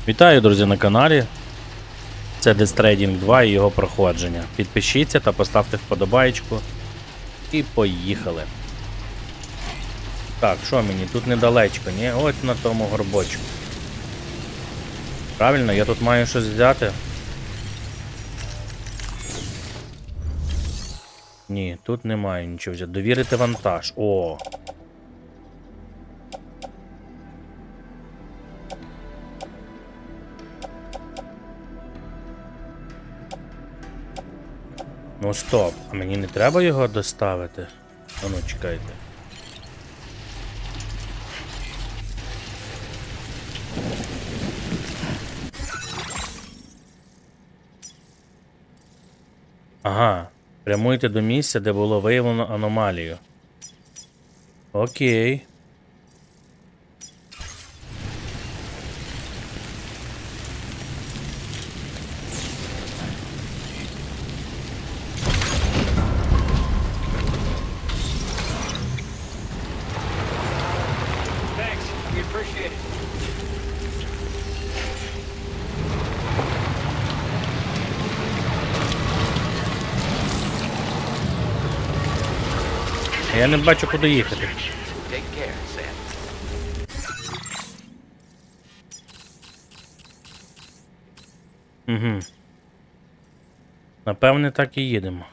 Вітаю, друзі, на каналі. Це Stranding 2 і його проходження. Підпишіться та поставте вподобайку. І поїхали. Так, що мені? Тут недалечко, ні? Ось на тому горбочку. Правильно, я тут маю щось взяти? Ні, тут немає нічого взяти. Довірити вантаж. О! Ну стоп, а мені не треба його доставити? А ну, чекайте. Ага, прямуйте до місця, де було виявлено аномалію. Окей. Я не бачу, куди їхати. Угу. Напевне, так і їдемо.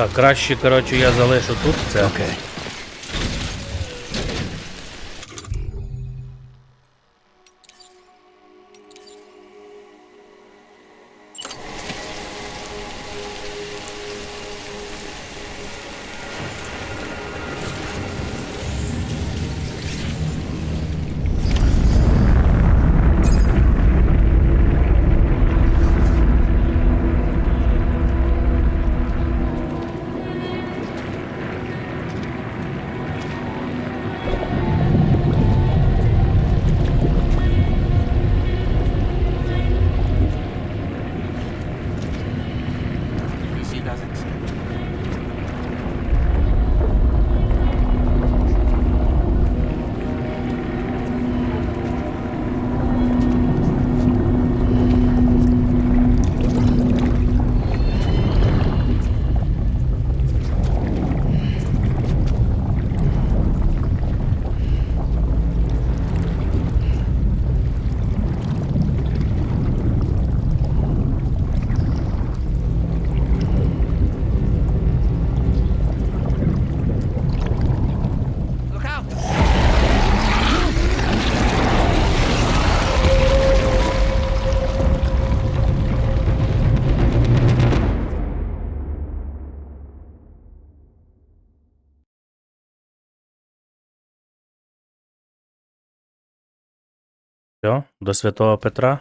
Так, краще, коротше, я залишу тут це. Окей. Все, до Святого Петра.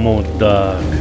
Мудак.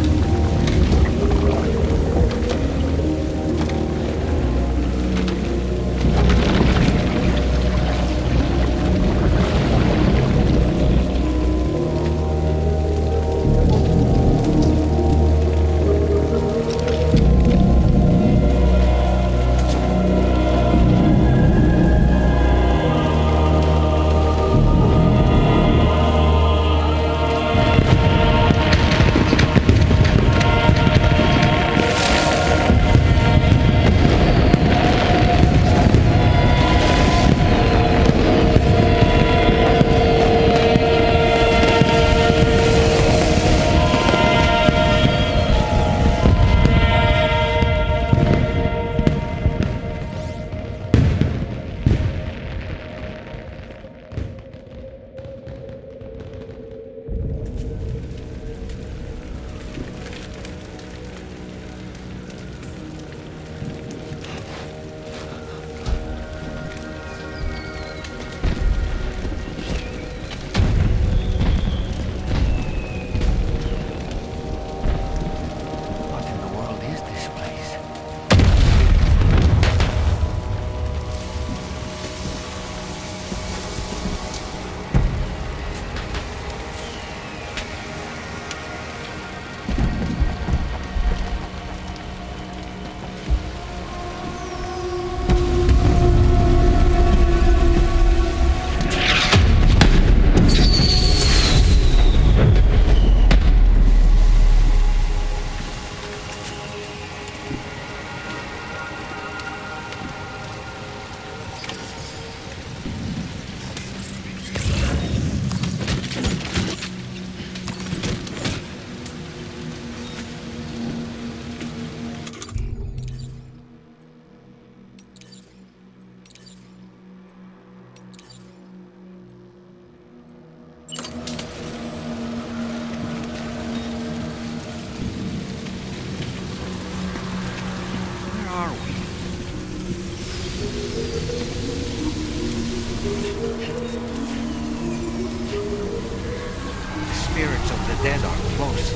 spirits of the dead are close.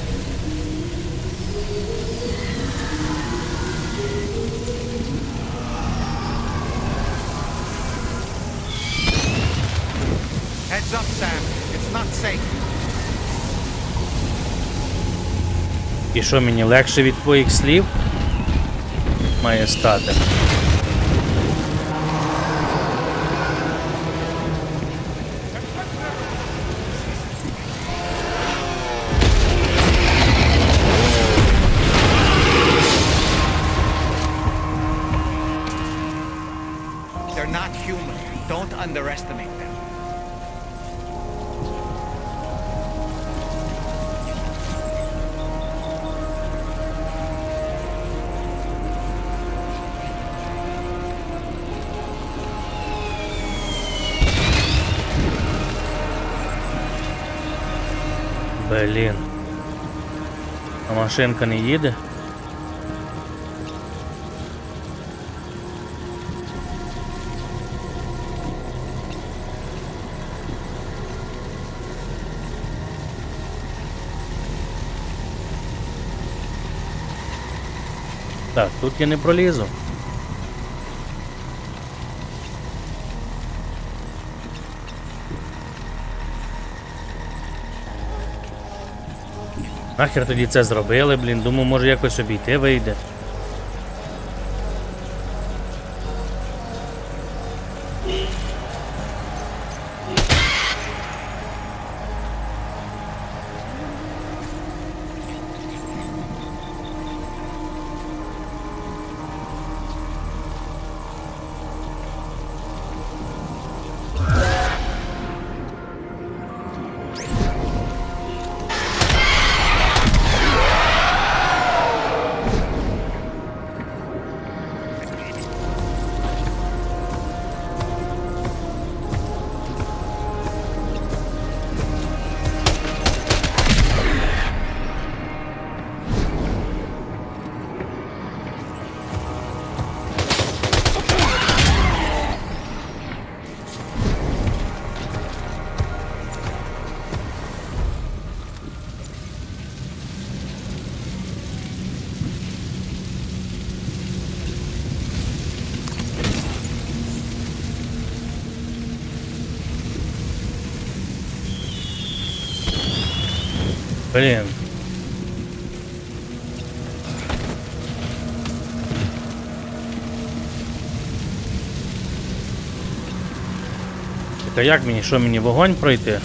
Heads up, Sam. It's not safe. І що, мені легше від твоїх слів має стати? They're not human. Don't underestimate them. Блін. А машинка не їде? Так, тут я не пролізу. Нахер тоді це зробили, блін, думаю, може якось обійти вийде. Блін. Так а як мені? Що мені вогонь пройти?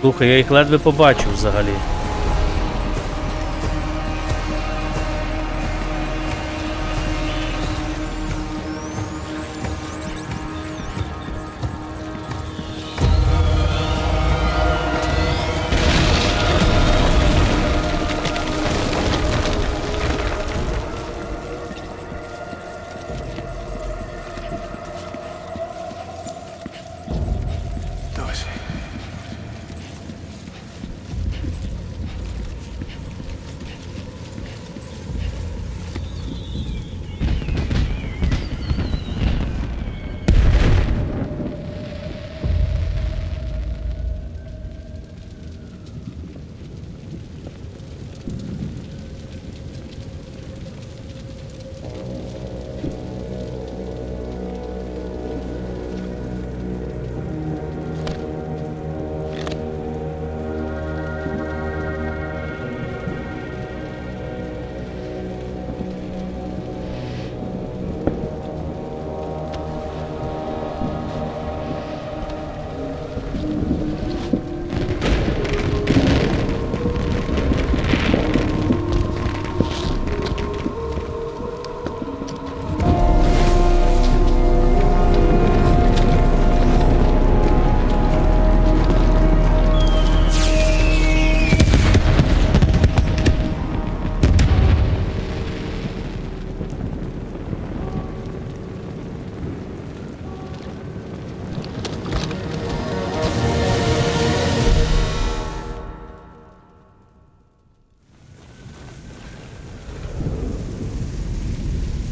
Слухай, я їх ледве побачив взагалі.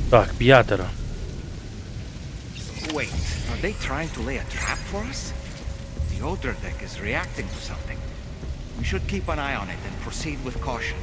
Так, 5. Wait, are they trying to lay a trap for us? The older deck is reacting to something. We should keep an eye on it and proceed with caution.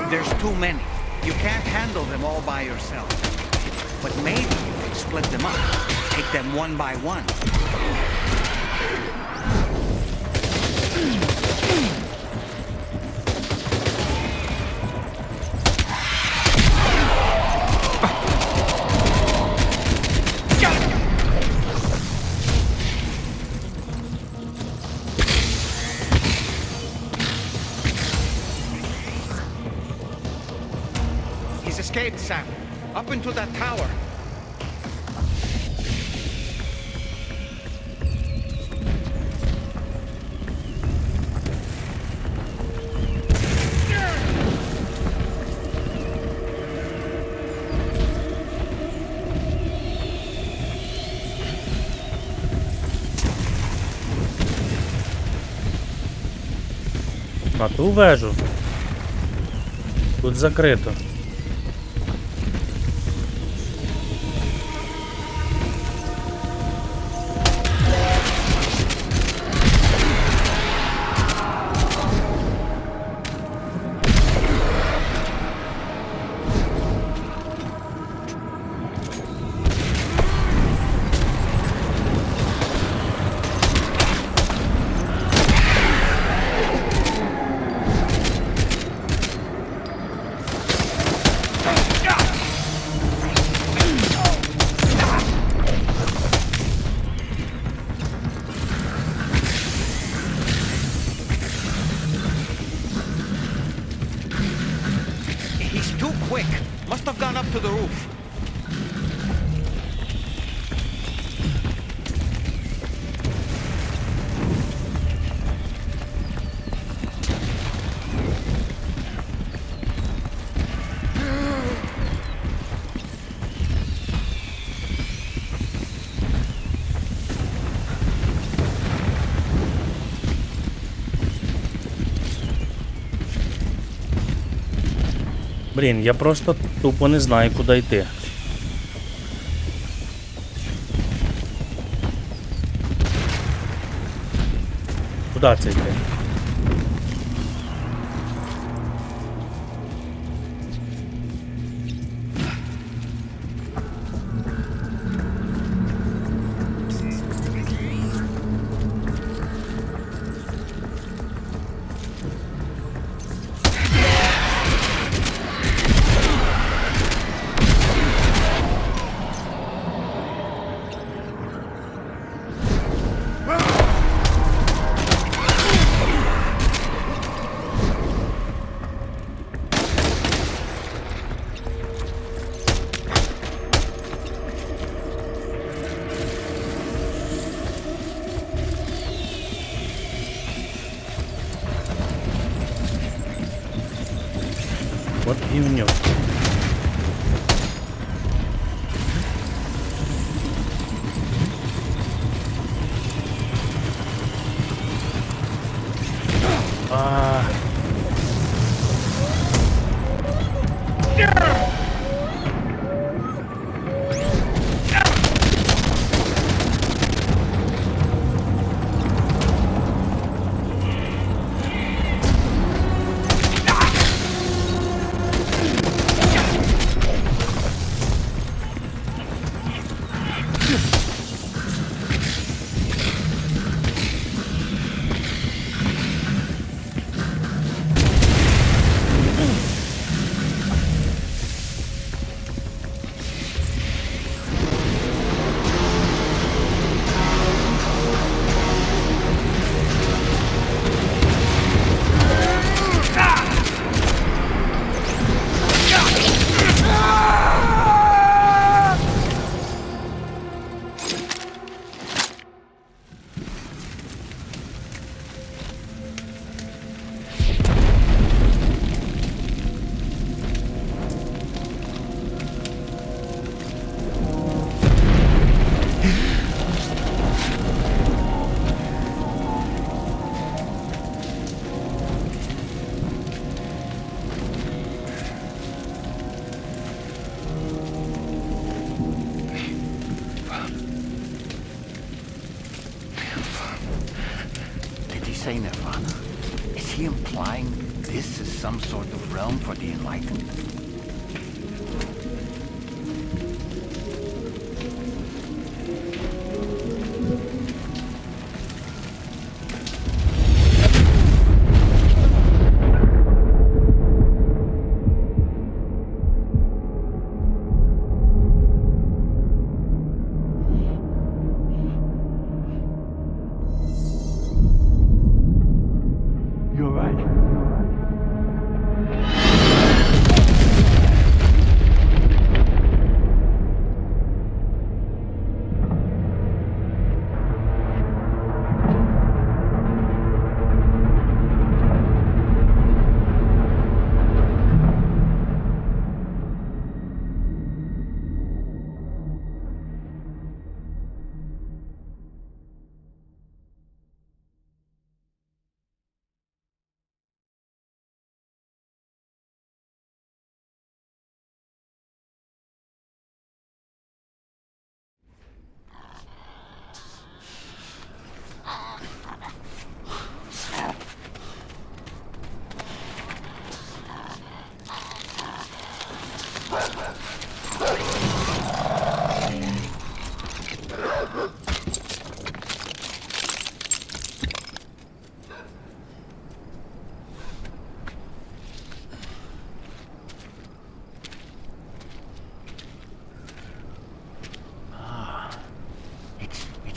There's too many. You can't handle them all by yourself. But maybe you can split them up. Take them one by one. Escape, Sam. Up into that tower. На ту вежу. Тут закрито. quick. Must have gone up to the roof. Блін, я просто тупо не знаю, куди йти. Куди це йти? От гівнюк. Say Nirvana. Is he implying this is some sort of realm for the enlightened?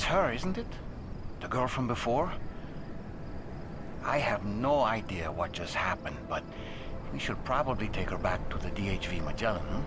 Her, isn't it? The girl from before? I have no idea what just happened, but We should probably take her back to the DHV Magellan, huh?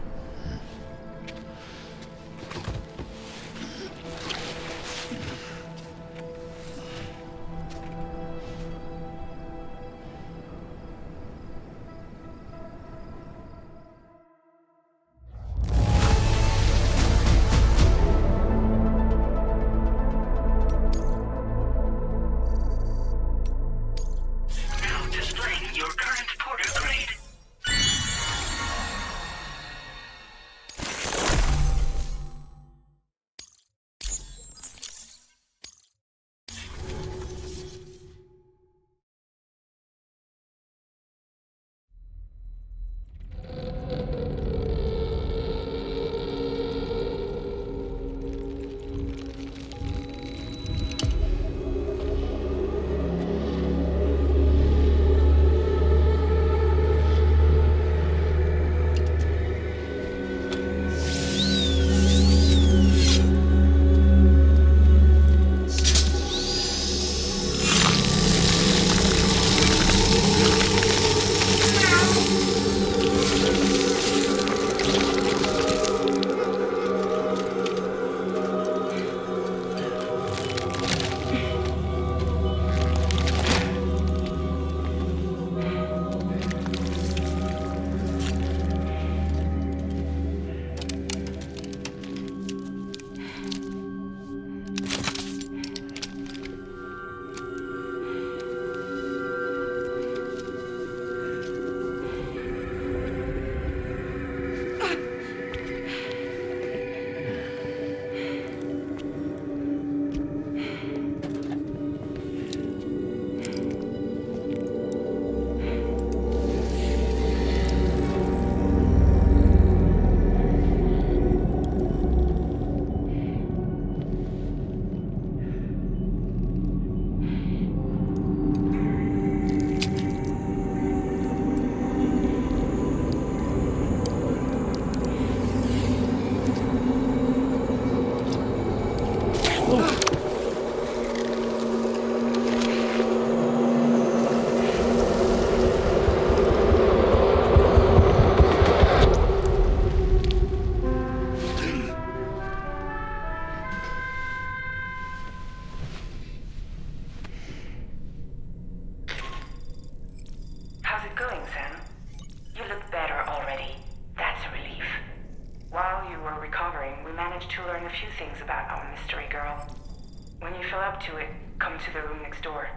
To it, come to the room next door.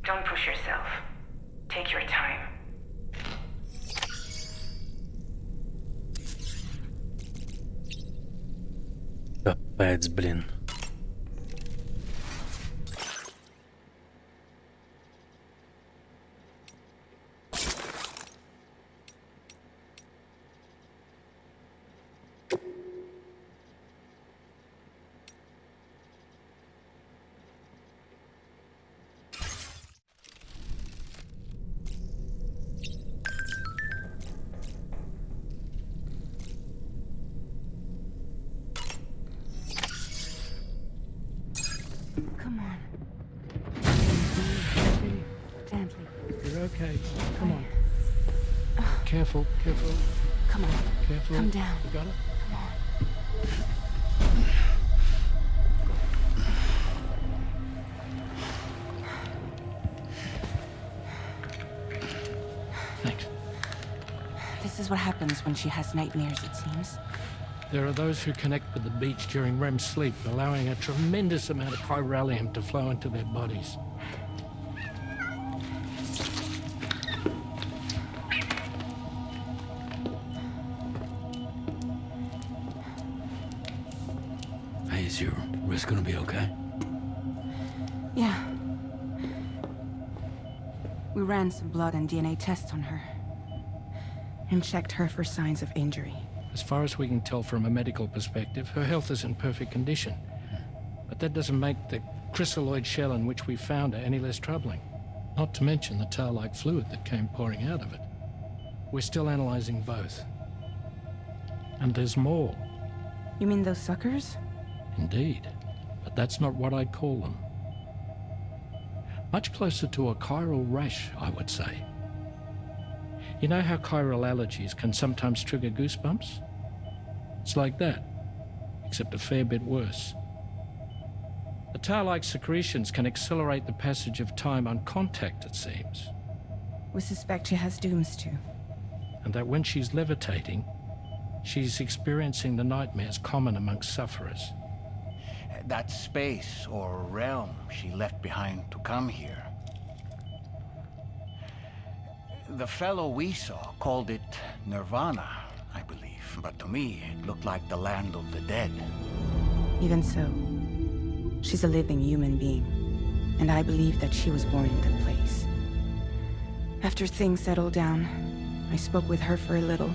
Don't push yourself. Take your time. Капець, блін. Come on. Gently. You're okay. Come on. Careful, careful, Come on. careful. Come down. You got it? Come on. Thanks. This is what happens when she has nightmares, it seems. There are those who connect with the beach during REM sleep, allowing a tremendous amount of chiralium to flow into their bodies. Hey, is your wrist gonna be okay? Yeah. We ran some blood and DNA tests on her. And checked her for signs of injury. As far as we can tell from a medical perspective, her health is in perfect condition. But that doesn't make the crystalloid shell in which we found her any less troubling. Not to mention the tar-like fluid that came pouring out of it. We're still analyzing both. And there's more. You mean those suckers? Indeed. But that's not what I'd call them. Much closer to a chiral rash, I would say. You know how chiral allergies can sometimes trigger goosebumps? It's like that, except a fair bit worse. The tar-like secretions can accelerate the passage of time on contact, it seems. We suspect she has dooms too. And that when she's levitating, she's experiencing the nightmares common amongst sufferers. That space or realm she left behind to come here. The fellow we saw called it Nirvana, I believe. But to me, it looked like the land of the dead. Even so, she's a living human being, and I believe that she was born in that place. After things settled down, I spoke with her for a little,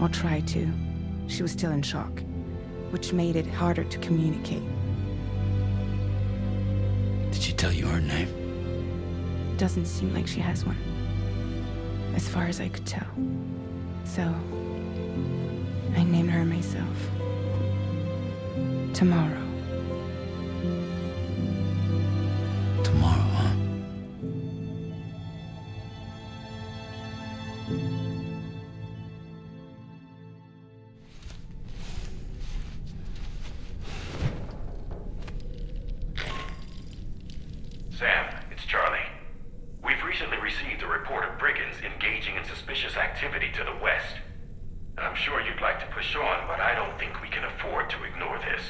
or tried to. She was still in shock, which made it harder to communicate. Did she tell you her name? Doesn't seem like she has one, as far as I could tell. So, I named her myself. Tomorrow. Tomorrow, huh? Sam, it's Charlie. We've recently received a report of brigands engaging in suspicious activity to the west. I'm sure you'd like to push on, but I don't think we can afford to ignore this.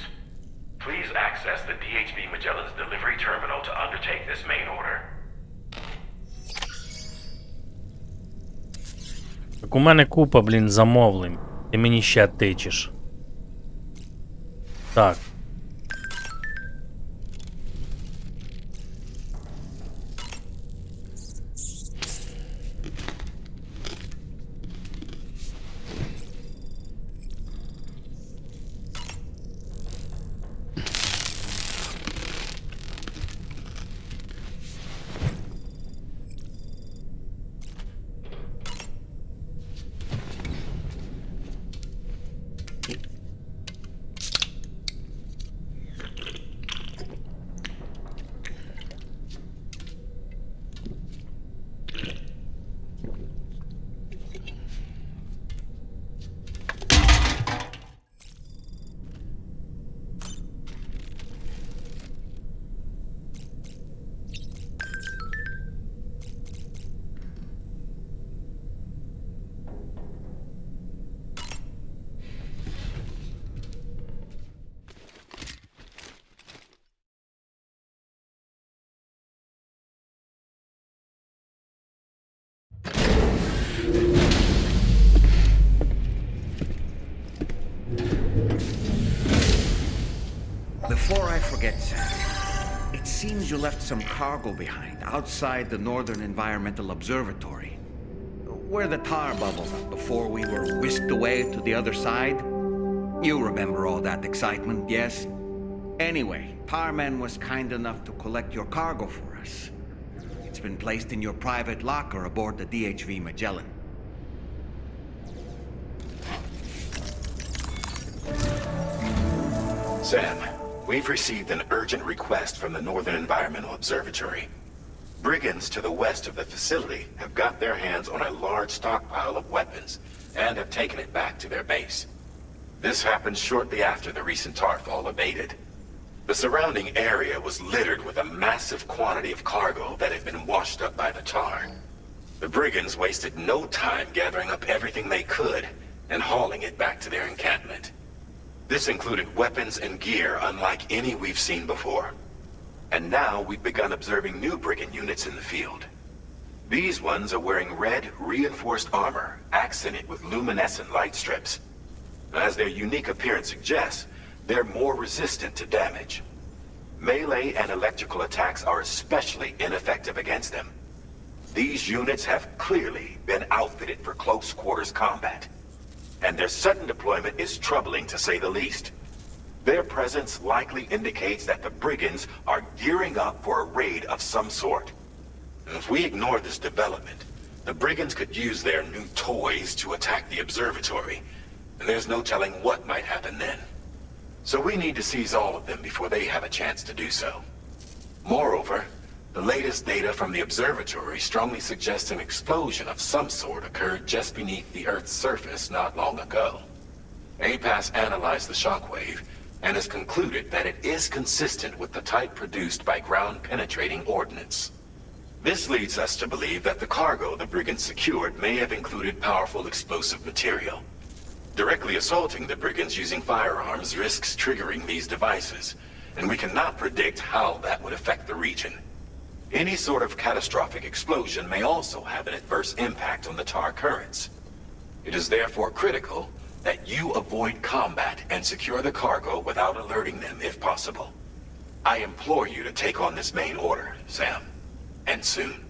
Please access the DHB Magellan's delivery terminal to undertake this main order. Так у мене купа, блін, замовлень. Ти мені ще тичеш. Так. Before I forget, Sam, it seems you left some cargo behind outside the Northern Environmental Observatory, where the tar bubbles up before we were whisked away to the other side. You remember all that excitement, yes? Anyway, Tarman was kind enough to collect your cargo for us. It's been placed in your private locker aboard the DHV Magellan. Sam, we've received an urgent request from the Northern Environmental Observatory. Brigands to the west of the facility have got their hands on a large stockpile of weapons and have taken it back to their base. This happened shortly after the recent tarfall abated. The surrounding area was littered with a massive quantity of cargo that had been washed up by the tar. The brigands wasted no time gathering up everything they could and hauling it back to their encampment. This included weapons and gear unlike any we've seen before. And now we've begun observing new brigand units in the field. These ones are wearing red, reinforced armor, accented with luminescent light strips. As their unique appearance suggests, they're more resistant to damage. Melee and electrical attacks are especially ineffective against them. These units have clearly been outfitted for close quarters combat. And their sudden deployment is troubling to say the least. Their presence likely indicates that the brigands are gearing up for a raid of some sort. And if we ignore this development, the brigands could use their new toys to attack the observatory, and there's no telling what might happen then. So we need to seize all of them before they have a chance to do so. Moreover, the The latest data from the observatory strongly suggests an explosion of some sort occurred just beneath the Earth's surface not long ago. APAS analyzed the shockwave and has concluded that it is consistent with the type produced by ground-penetrating ordnance. This leads us to believe that the cargo the brigands secured may have included powerful explosive material. Directly assaulting the brigands using firearms risks triggering these devices, and we cannot predict how that would affect the region. Any sort of catastrophic explosion may also have an adverse impact on the tar currents. It is therefore critical that you avoid combat and secure the cargo without alerting them if possible. I implore you to take on this main order, Sam. And soon.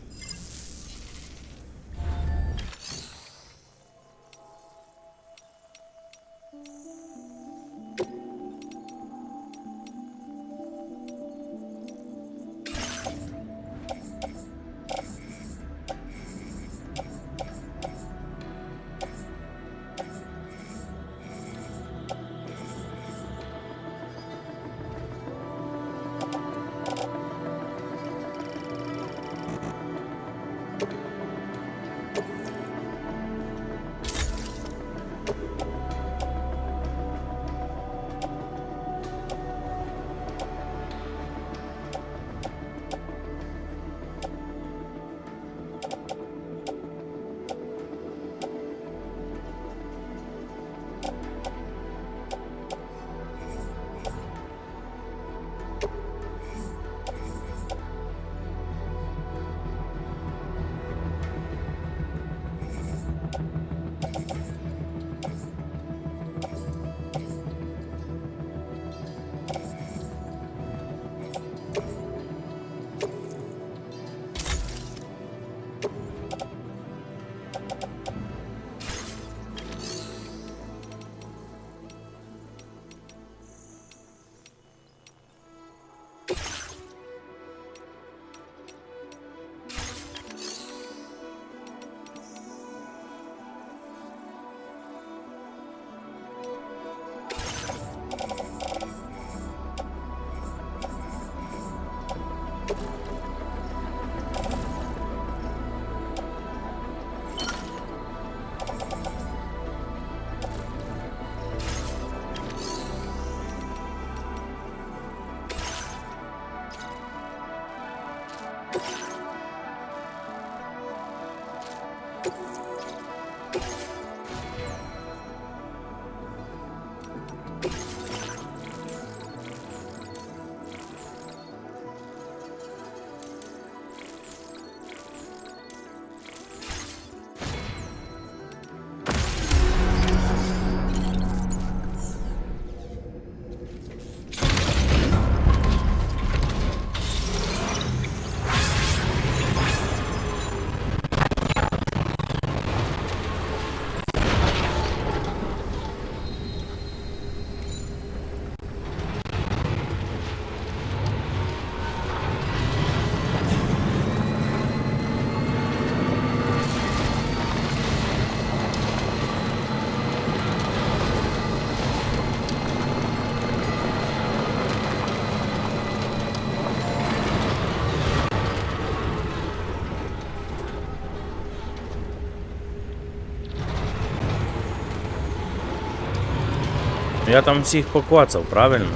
Я там всіх покоцав, правильно?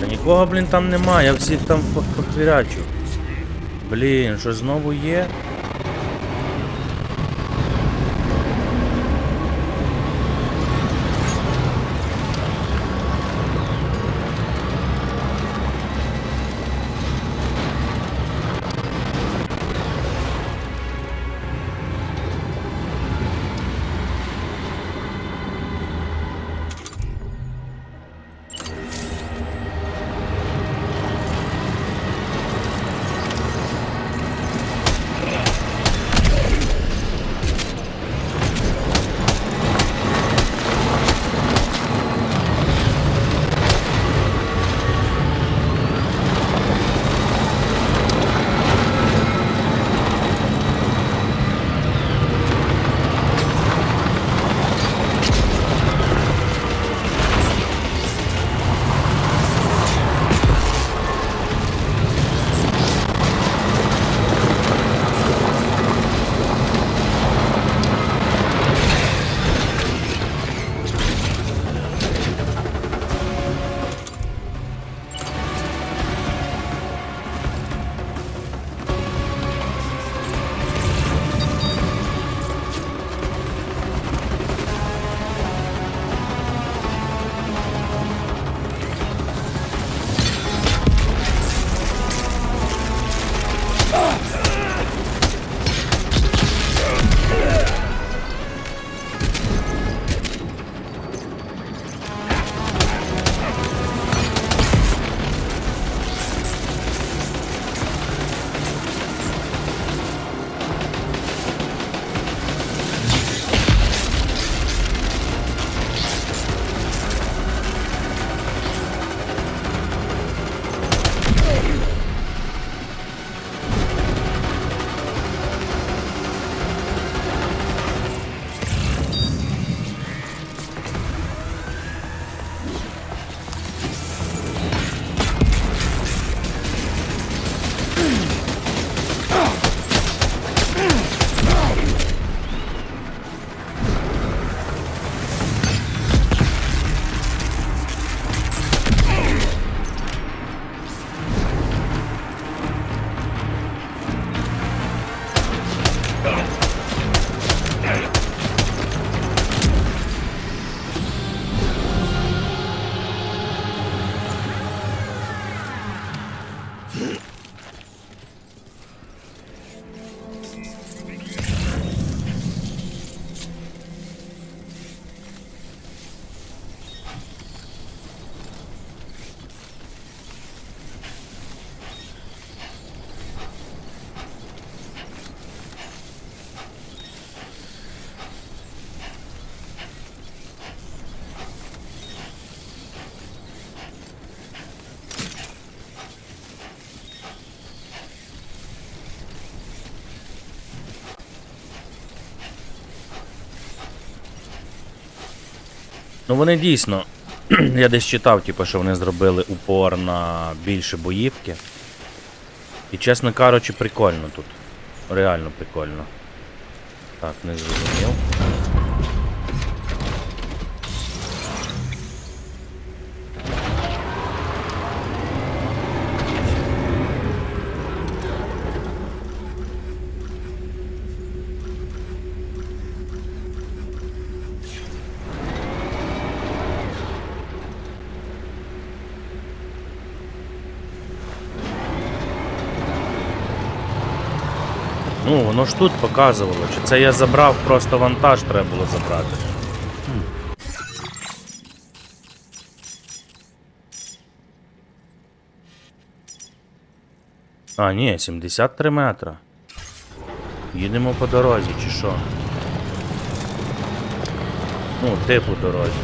Нікого, блін, там немає, я всіх там похвірячу. Блін, що знову є? Ну вони дійсно, я десь читав, типу, що вони зробили упор на більше боївки. І, чесно кажучи, прикольно тут. Реально прикольно. Так, не зрозумів. Ну, воно ж тут показувало, чи це я забрав, просто вантаж треба було забрати. А, ні, 73 метра. Їдемо по дорозі, чи що? Ну, типу дорозі.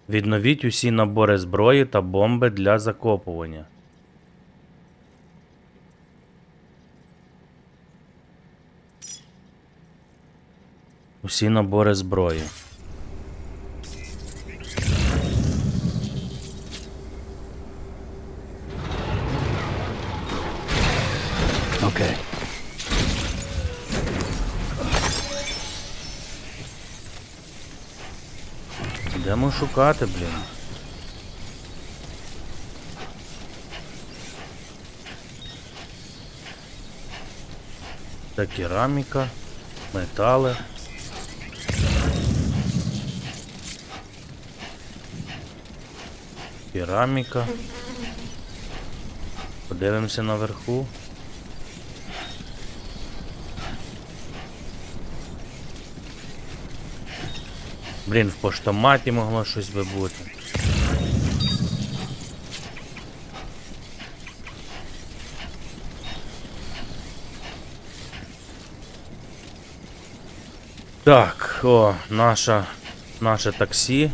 Відновіть усі набори зброї та бомби для закопування. Усі набори зброї. Okay. Йдемо шукати, блін. Це кераміка, метали. Кераміка. Подивимося наверху. Блін, в поштоматі могло щось би бути. Так, о, наше таксі.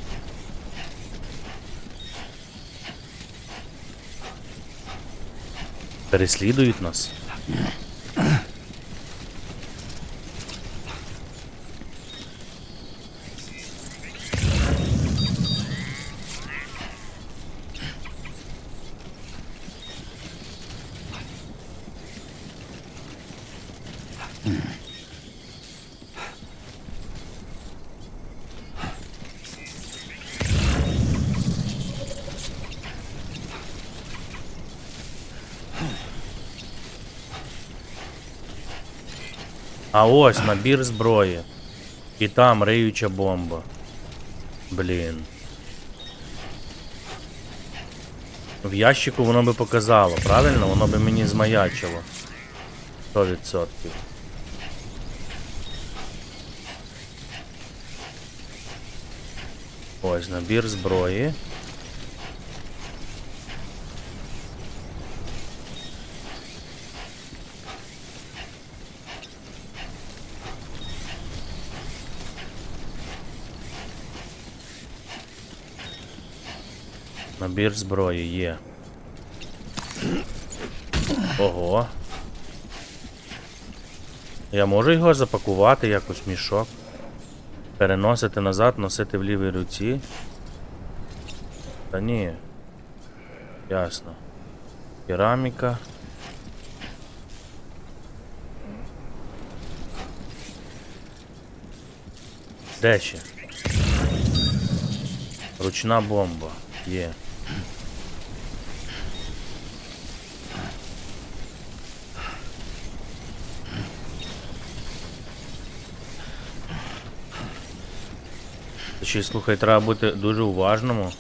Переслідують нас. А ось набір зброї. І там риюча бомба. Блін. В ящику воно би показало, правильно? Воно би мені змаячило. 100%. Ось набір зброї. Набір зброї є. Ого. Я можу його запакувати якось в мішок? Переносити назад, носити в лівій руці? Та ні. Ясно. Кераміка. Де ще? Ручна бомба. Є. Ще, слухай, треба бути дуже уважному.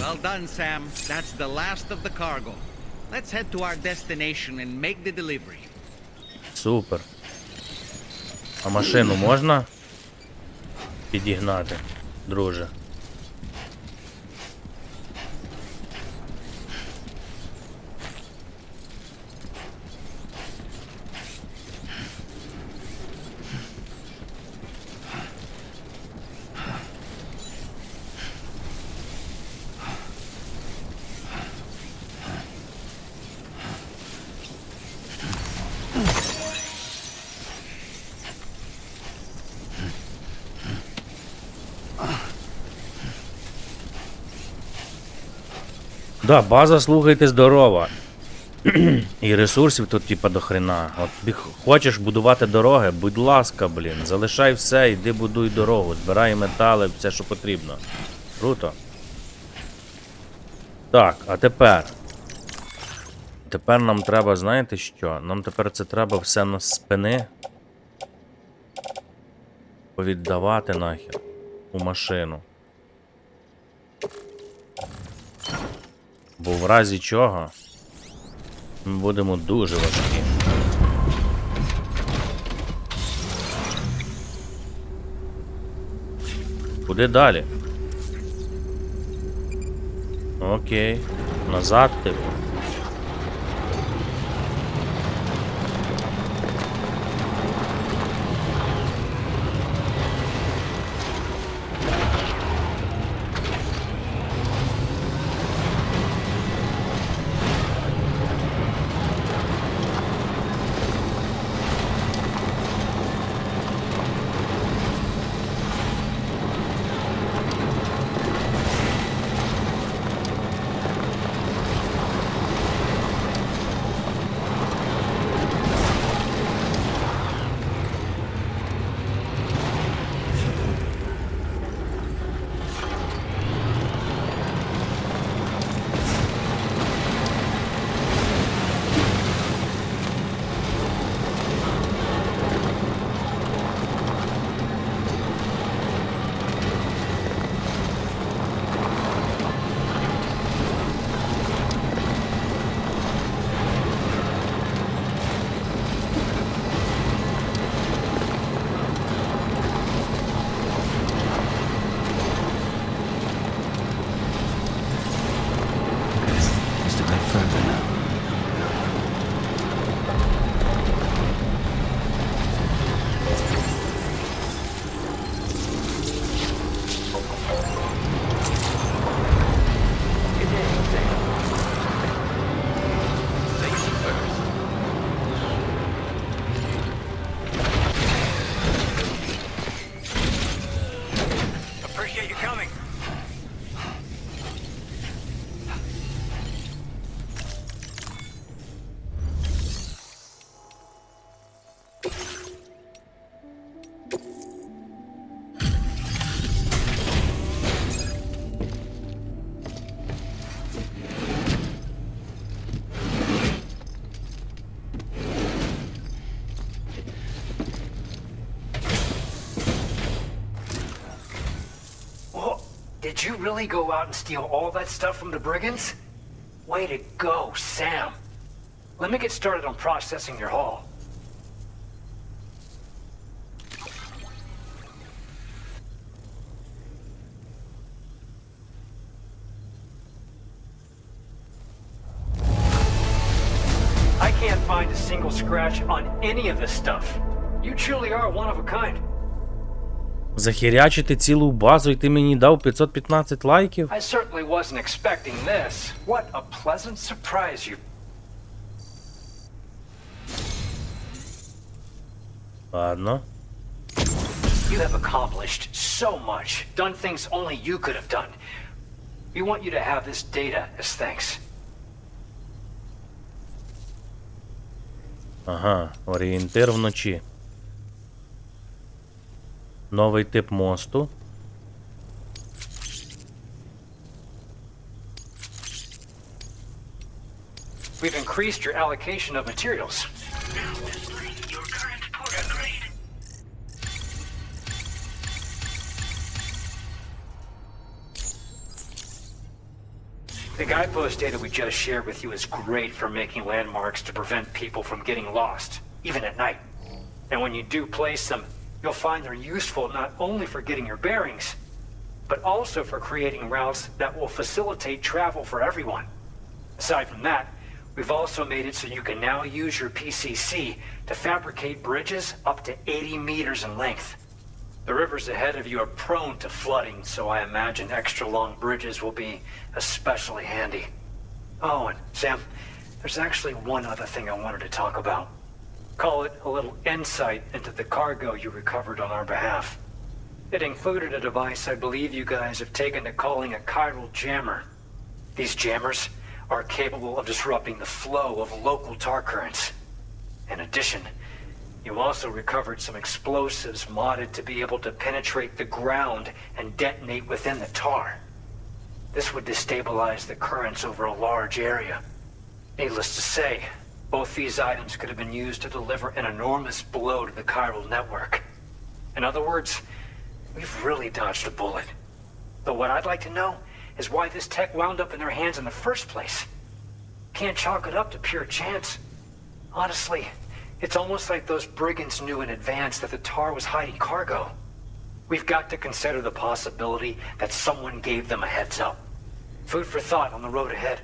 Well done, Sam. That's the last of the cargo. Let's head to our destination and make the delivery. Супер. А машину можна підігнати, друже? Да, база, слухайте, здорова. І ресурсів тут, типа, до хрена. От хочеш будувати дороги, будь ласка, блін, залишай все, йди будуй дорогу, збирай метали, все, що потрібно. Круто. Так, а тепер. Тепер нам треба, знаєте що? Нам тепер це треба все на спини повіддавати нахер у машину. Бо в разі чого ми будемо дуже важкі. Куди далі? Окей. Назад, типу. Did you really go out and steal all that stuff from the brigands? Way to go, Sam. Let me get started on processing your haul. I can't find a single scratch on any of this stuff. You truly are one of a kind. Захерячити цілу базу, і ти мені дав 515 лайків? I certainly wasn't expecting this. What a pleasant surprise you. Ладно. You have accomplished so much, done things only you could have done. We want you to have this data as thanks. Ага, орієнтир вночі. Новий тип мосту. We've increased your allocation of materials. Now display your current port upgrade. The guidepost data we just shared with you is great for making landmarks to prevent people from getting lost, even at night. And when you do place them, you'll find they're useful not only for getting your bearings, but also for creating routes that will facilitate travel for everyone. Aside from that, we've also made it so you can now use your PCC to fabricate bridges up to 80 meters in length. The rivers ahead of you are prone to flooding, so I imagine extra long bridges will be especially handy. Oh, and Sam, there's actually one other thing I wanted to talk about. Call it a little insight into the cargo you recovered on our behalf. It included a device I believe you guys have taken to calling a chiral jammer. These jammers are capable of disrupting the flow of local tar currents. In addition, you also recovered some explosives modded to be able to penetrate the ground and detonate within the tar. This would destabilize the currents over a large area. Needless to say, both these items could have been used to deliver an enormous blow to the chiral network. In other words, we've really dodged a bullet. But what I'd like to know is why this tech wound up in their hands in the first place. Can't chalk it up to pure chance. Honestly, it's almost like those brigands knew in advance that the tar was hiding cargo. We've got to consider the possibility that someone gave them a heads up. Food for thought on the road ahead.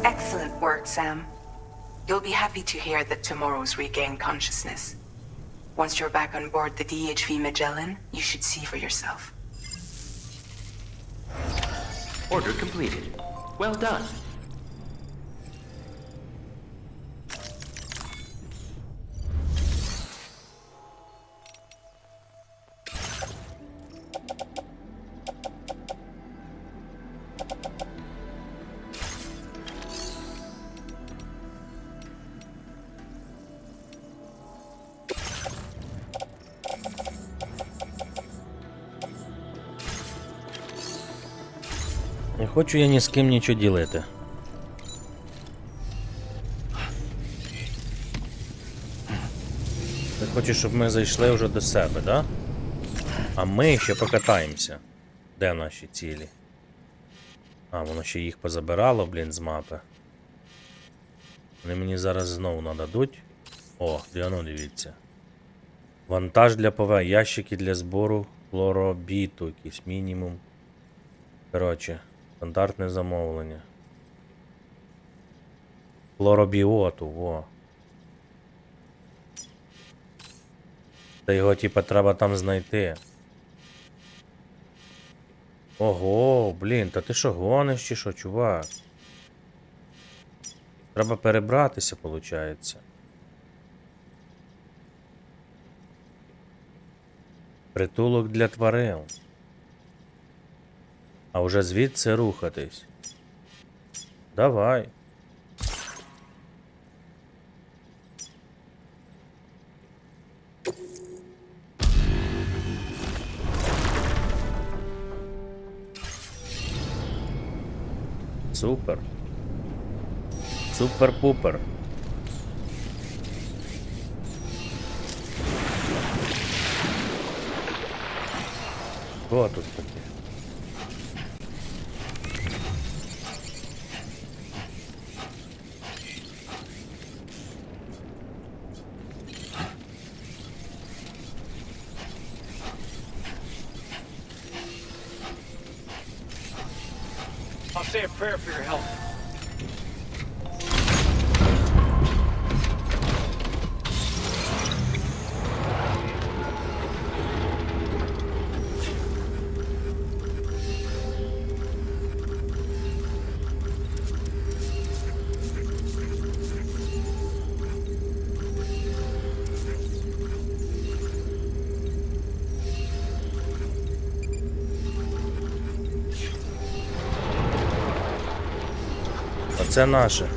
Excellent work, Sam. You'll be happy to hear that tomorrow's regained consciousness. Once you're back on board the DHV Magellan, you should see for yourself. Order completed. Well done. Не хочу я ні з ким нічого ділити. Ти хочеш, щоб ми зайшли вже до себе, да? А ми ще покатаємося. Де наші цілі? А, воно ще їх позабирало, блін, з мапи. Вони мені зараз знову нададуть. О, дивіться. Вантаж для ПВ, ящики для збору хлоробіту, якийсь мінімум. Коротше, стандартне замовлення. Хлоробіоту, во. Та його, типа, треба там знайти. Ого, блін, та ти що, гониш чи що, чувак? Треба перебратися, виходить. Притулок для тварин. А вже звідси рухатись. Давай. Супер. Супер-пупер. Що тут таке? I'll say a prayer for your health. Це наше.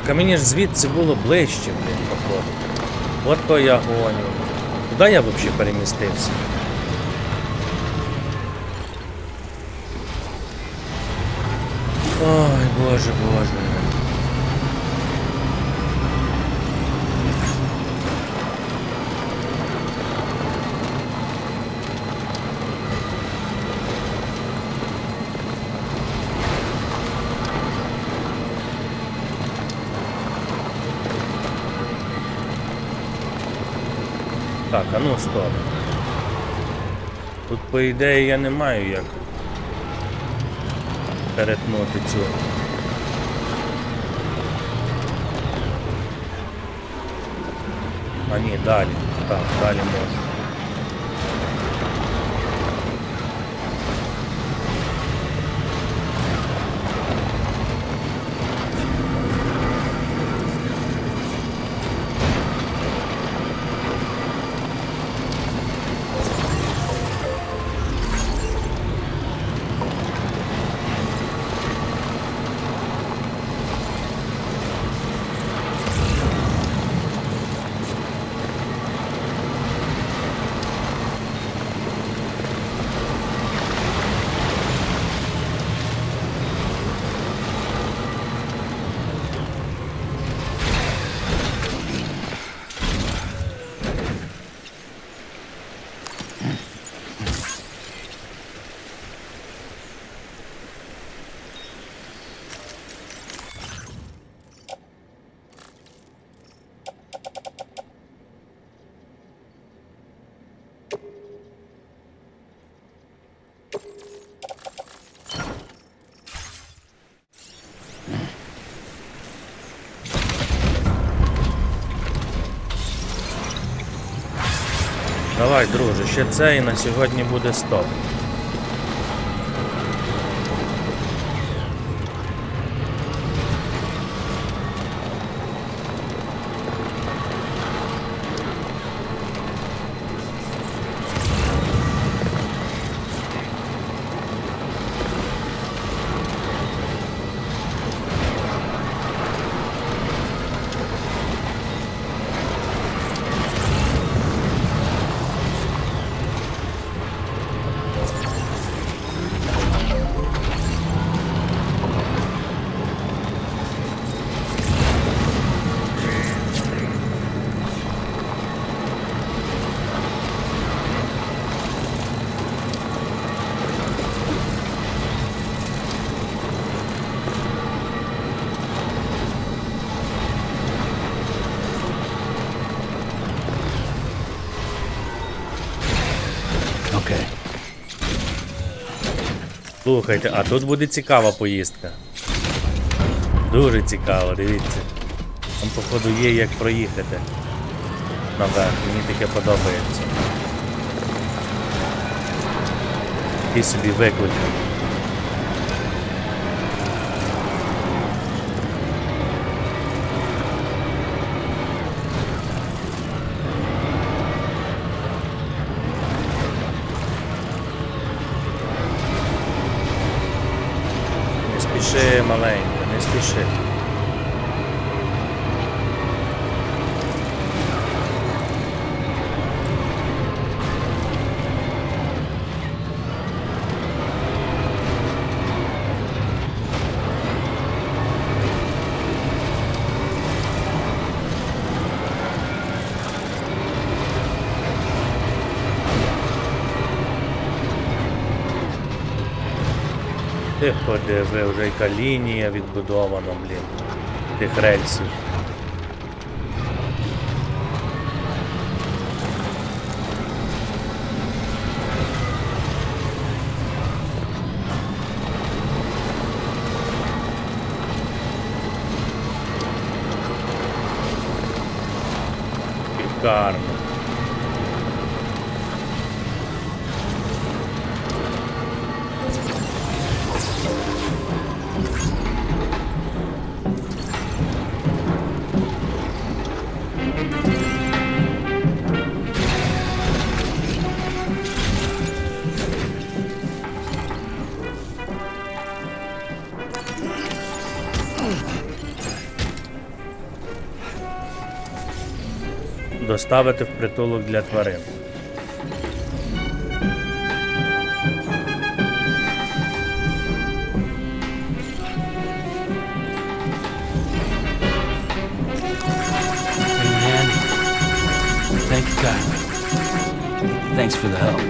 Так а мені ж звідси було ближче, блін, походу. От то я гоню. Куди я взагалі перемістився? Ой, боже, боже. Так, а ну стоп. Тут, по ідеї, я не маю як перетнути цю. А ні, далі. Так, далі можна. Давай, друже, ще це і на сьогодні буде стоп. Okay. Слухайте, а тут буде цікава поїздка. Дуже цікаво, дивіться. Там, походу, є як проїхати наверх. Мені таке подобається. І собі виклик. Не спіши, маленько, не спіши. Ти подиви, вже яка лінія відбудована, блін, тих рельсів. Шикарно. Доставити в притулок для тварин. Thank God. Thanks for the help.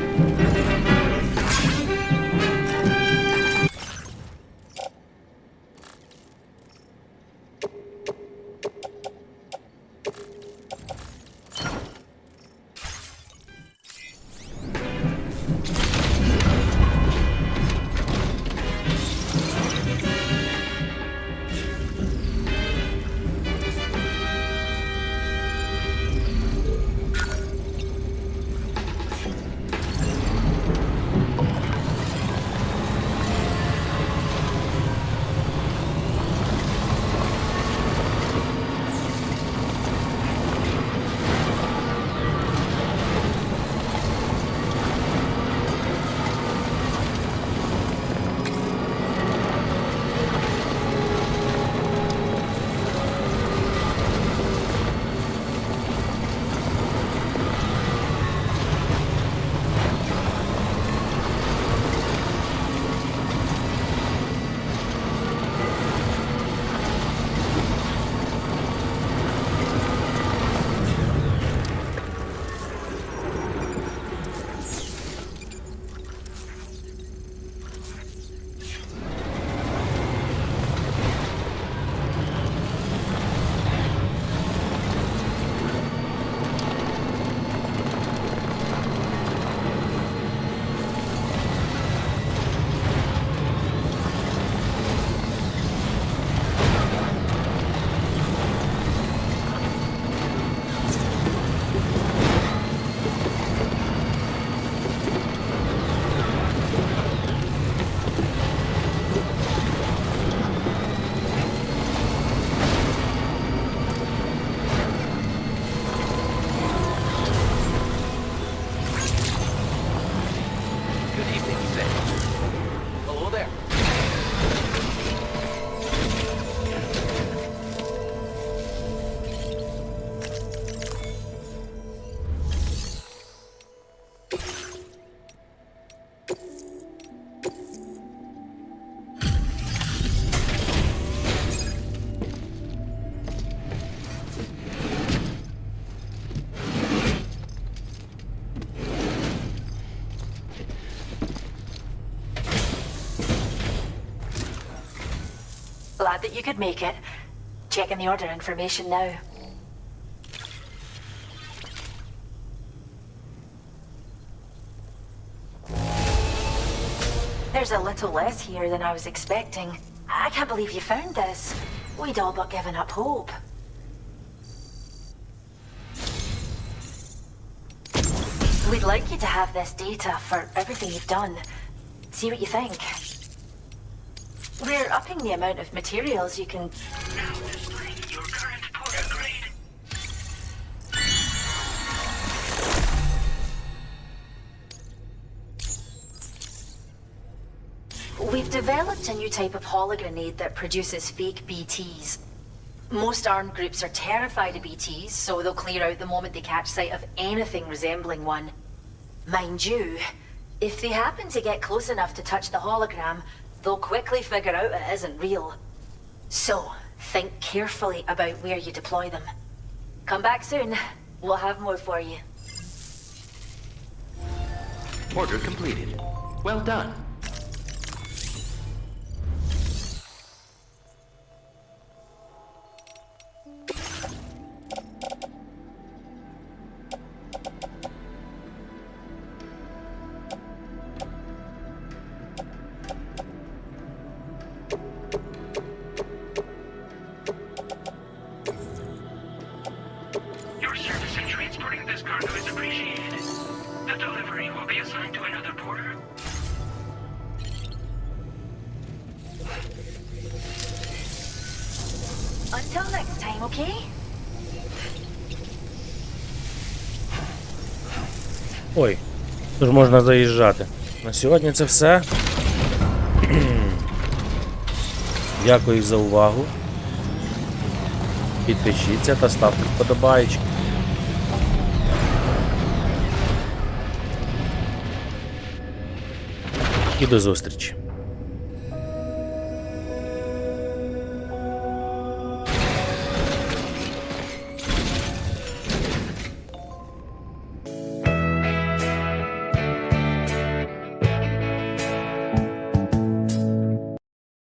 Glad that you could make it. Checking the order information now. There's a little less here than I was expecting. I can't believe you found this. We'd all but given up hope. We'd like you to have this data for everything you've done. See what you think. We're upping the amount of materials you can... Now displaying your current port grade. We've developed a new type of hologrenade that produces fake BTs. Most armed groups are terrified of BTs, so they'll clear out the moment they catch sight of anything resembling one. Mind you, if they happen to get close enough to touch the hologram, they'll quickly figure out it isn't real. So, think carefully about where you deploy them. Come back soon. We'll have more for you. Order completed. Well done. Your service in transporting this cargo is appreciated. The delivery will be assigned to another porter. Until next time, okay? Ой, тож можна заїжджати. На сьогодні це все. Дякую за увагу. Підпишіться та ставте вподобайки. І до зустрічі.